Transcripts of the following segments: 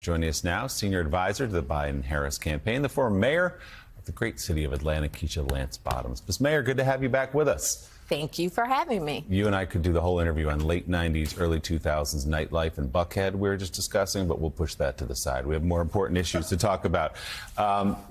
Joining us now, senior advisor to the Biden-Harris campaign, the former mayor of the great city of Atlanta, Keisha Lance Bottoms. Ms. Mayor, good to have you back with us. Thank you for having me. You and I could do the whole interview on late 90s, early 2000s nightlife in Buckhead we were just discussing, but we'll push that to the side. We have more important issues to talk about.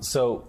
So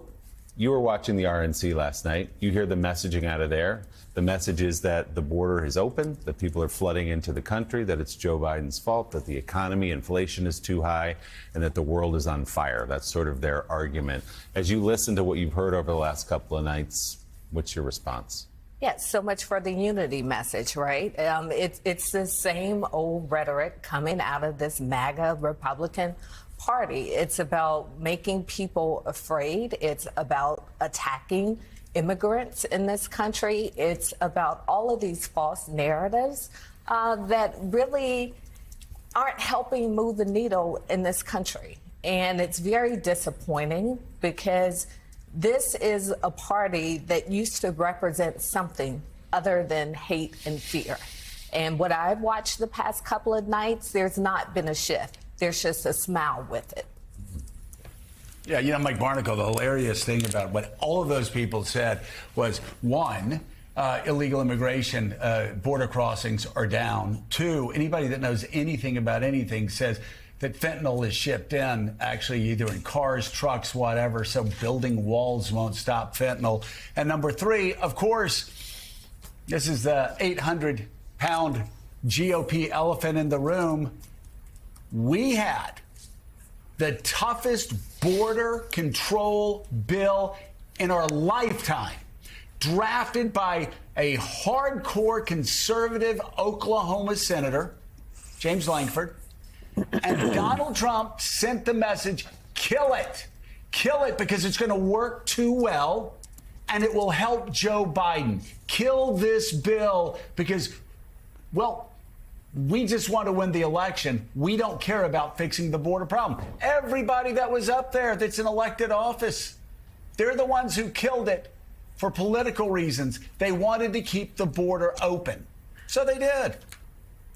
you were watching the RNC last night. You hear the messaging out of there. The message is that the border is open, that people are flooding into the country, that it's Joe Biden's fault, that the economy, inflation is too high, and that the world is on fire. That's sort of their argument. As you listen to what you've heard over the last couple of nights, what's your response? Yes, so much for the unity message, right? It's the same old rhetoric coming out of this MAGA Republican Party. It's about making people afraid. It's about attacking immigrants in this country. It's about all of these false narratives that really aren't helping move the needle in this country. And it's very disappointing because this is a party that used to represent something other than hate and fear. And what I've watched the past couple of nights, there's not been a shift. There's just a smile with it. Yeah, you know, Mike Barnicle, the hilarious thing about what all of those people said was, one, illegal immigration, border crossings are down. Two, anybody that knows anything about anything says that fentanyl is shipped in, actually either in cars, trucks, whatever, so building walls won't stop fentanyl. And number three, of course, this is the 800-pound GOP elephant in the room. We had the toughest border control bill in our lifetime, drafted by a hardcore conservative Oklahoma senator, James Lankford. And Donald Trump sent the message, kill it because it's going to work too well and it will help Joe Biden. Kill this bill because, well, we just want to win the election. We don't care about fixing the border problem. Everybody that was up there that's in elected office, they're the ones who killed it for political reasons. They wanted to keep the border open. So they did.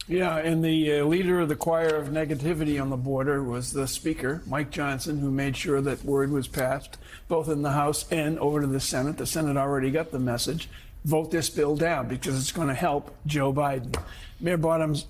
Yeah, and the leader of the choir of negativity on the border was the Speaker, Mike Johnson, who made sure that word was passed both in the House and over to the Senate. The Senate already got the message. Vote this bill down because it's going to help Joe Biden. Mayor Bottoms,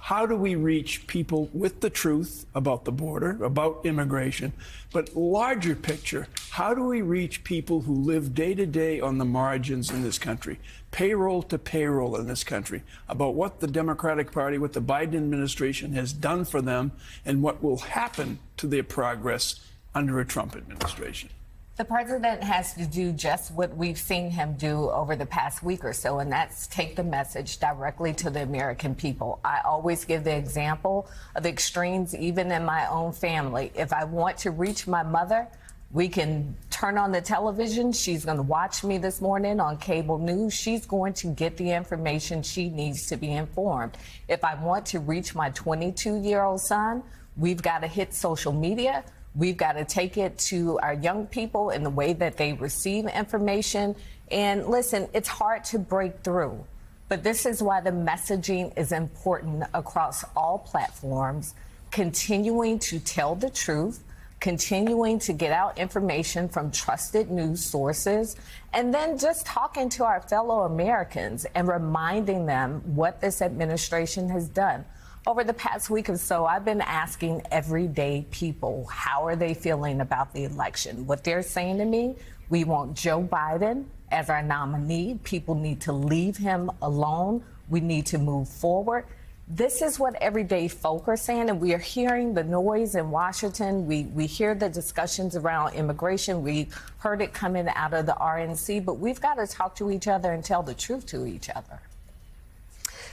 how do we reach people with the truth about the border, about immigration, but larger picture, how do we reach people who live day to day on the margins in this country, payroll to payroll in this country, about what the Democratic Party, what the Biden administration has done for them and what will happen to their progress under a Trump administration? The president has to do just what we've seen him do over the past week or so, and that's take the message directly to the American people. I always give the example of extremes, even in my own family. If I want to reach my mother, we can turn on the television. She's going to watch me this morning on cable news. She's going to get the information she needs to be informed. If I want to reach my 22-year-old son, we've got to hit social media. We've got to take it to our young people in the way that they receive information. And listen, it's hard to break through, but this is why the messaging is important across all platforms, continuing to tell the truth, continuing to get out information from trusted news sources, and then just talking to our fellow Americans and reminding them what this administration has done. Over the past week or so, I've been asking everyday people, how are they feeling about the election? What they're saying to me, we want Joe Biden as our nominee. People need to leave him alone. We need to move forward. This is what everyday folk are saying, and we are hearing the noise in Washington. We hear the discussions around immigration. We heard it coming out of the RNC, but we've got to talk to each other and tell the truth to each other.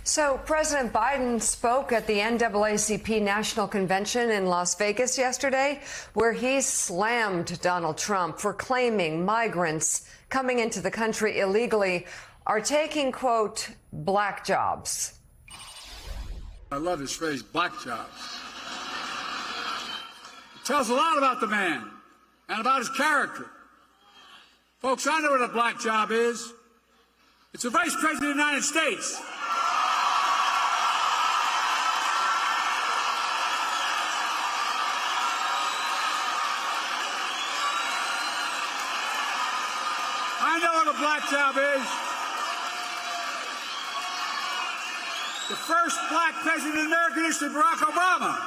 So President Biden spoke at the NAACP National Convention in Las Vegas yesterday, where he slammed Donald Trump for claiming migrants coming into the country illegally are taking, quote, black jobs. I love his phrase, black jobs. It tells a lot about the man and about his character. Folks, I know what a black job is. It's the Vice President of the United States. know what a black job is? The first black president in American history, Barack Obama.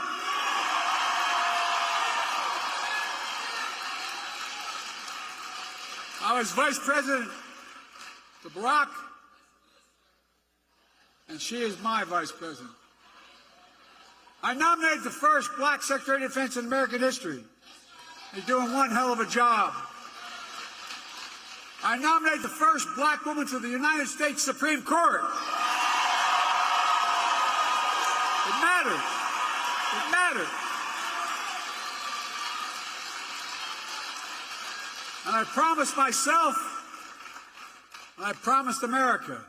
I was vice president to Barack, and she is my vice president. I nominated the first black Secretary of Defense in American history. He's doing one hell of a job. I nominated the first black woman to the United States Supreme Court. It matters. It matters. And I promised myself, and I promised America,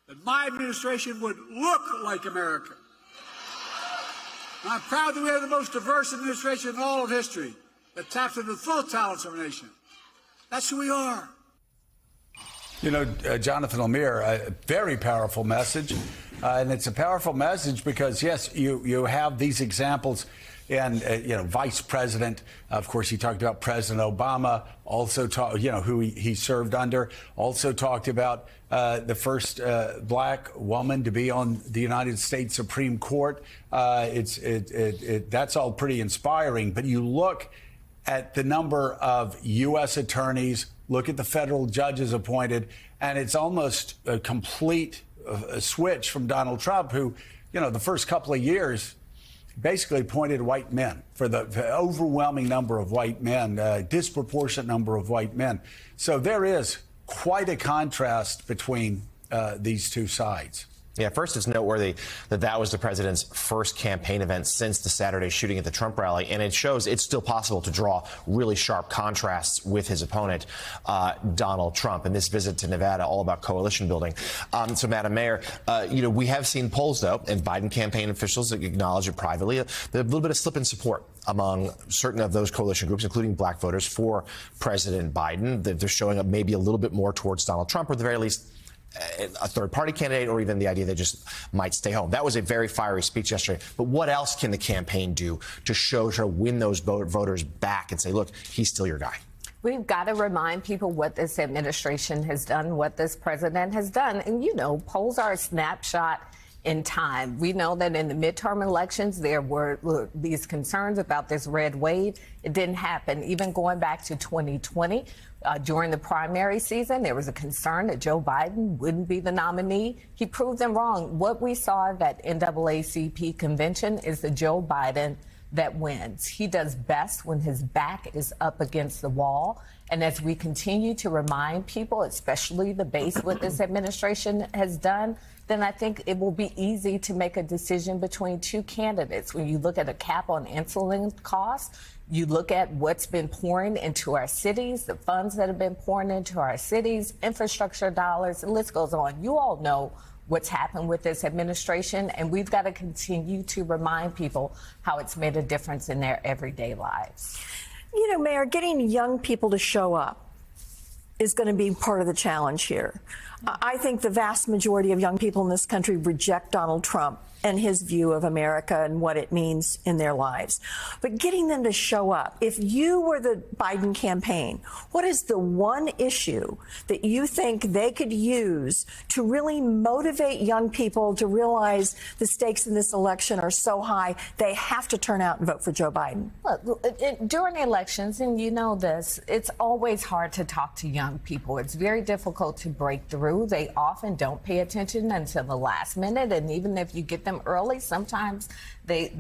that my administration would look like America. And I'm proud that we have the most diverse administration in all of history that taps into the full talents of our nation. That's who we are. You know, Jonathan Lemire, a very powerful message. And it's a powerful message because, yes, you have these examples. And, Vice President, of course, he talked about President Obama, also, who he served under, also talked about the first black woman to be on the United States Supreme Court. That's all pretty inspiring. But you look at the number of U.S. attorneys, look at the federal judges appointed, and it's almost a complete switch from Donald Trump, who, the first couple of years basically appointed white men for the overwhelming number of white men, disproportionate number of white men. So there is quite a contrast between these two sides. Yeah, first, it's noteworthy that was the president's first campaign event since the Saturday shooting at the Trump rally, and it shows it's still possible to draw really sharp contrasts with his opponent, Donald Trump, and this visit to Nevada, all about coalition building. So, Madam Mayor, we have seen polls, though, and Biden campaign officials acknowledge it privately, a little bit of slip in support among certain of those coalition groups, including black voters, for President Biden. They're showing up maybe a little bit more towards Donald Trump, or at the very least, a third-party candidate, or even the idea they just might stay home. That was a very fiery speech yesterday. But what else can the campaign do to win those voters back and say, look, he's still your guy? We've got to remind people what this administration has done, what this president has done. And, polls are a snapshot in time. We know that in the midterm elections, there were these concerns about this red wave. It didn't happen. Even going back to 2020, during the primary season, there was a concern that Joe Biden wouldn't be the nominee. He proved them wrong. What we saw at that NAACP convention is the Joe Biden that wins. He does best when his back is up against the wall. And as we continue to remind people, especially the base, what this administration has done, then I think it will be easy to make a decision between two candidates. When you look at a cap on insulin costs, you look at what's been pouring into our cities, the funds that have been pouring into our cities, infrastructure dollars, the list goes on. You all know what's happened with this administration, and we've got to continue to remind people how it's made a difference in their everyday lives. Mayor, getting young people to show up is going to be part of the challenge here. I think the vast majority of young people in this country reject Donald Trump and his view of America and what it means in their lives. But getting them to show up, if you were the Biden campaign, what is the one issue that you think they could use to really motivate young people to realize the stakes in this election are so high, they have to turn out and vote for Joe Biden? Look, during elections, and you know this, it's always hard to talk to young people. It's very difficult to break through. They often don't pay attention until the last minute, and even if you get them early, sometimes they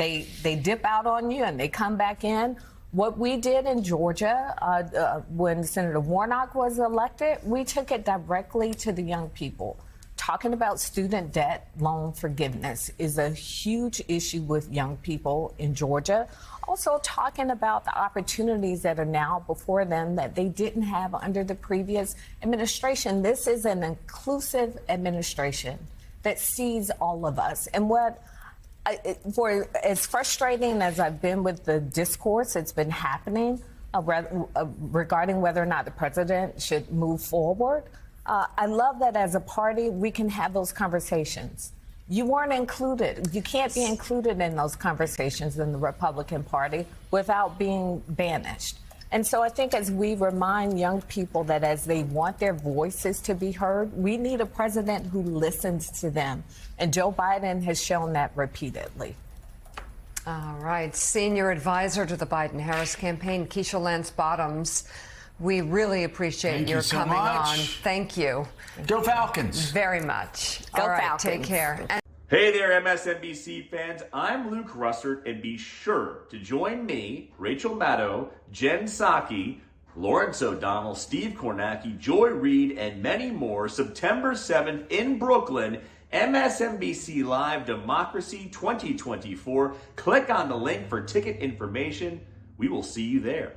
dip out on you and they come back in. What we did in Georgia when Senator Warnock was elected, we took it directly to the young people. Talking about student debt loan forgiveness is a huge issue with young people in Georgia. Also talking about the opportunities that are now before them that they didn't have under the previous administration. This is an inclusive administration that sees all of us. And for as frustrating as I've been with the discourse that's been happening regarding whether or not the president should move forward, I love that as a party we can have those conversations. You weren't included. You can't be included in those conversations in the Republican Party without being banished. And so I think as we remind young people that as they want their voices to be heard, we need a president who listens to them. And Joe Biden has shown that repeatedly. All right. Senior advisor to the Biden-Harris campaign, Keisha Lance Bottoms. We really appreciate your so coming much. on. Thank you. Go Falcons. Very much. Go All right, Falcons. take care. Hey there, MSNBC fans. I'm Luke Russert, and be sure to join me, Rachel Maddow, Jen Psaki, Lawrence O'Donnell, Steve Kornacki, Joy Reid, and many more September 7th in Brooklyn. MSNBC Live Democracy 2024. Click on the link for ticket information. We will see you there.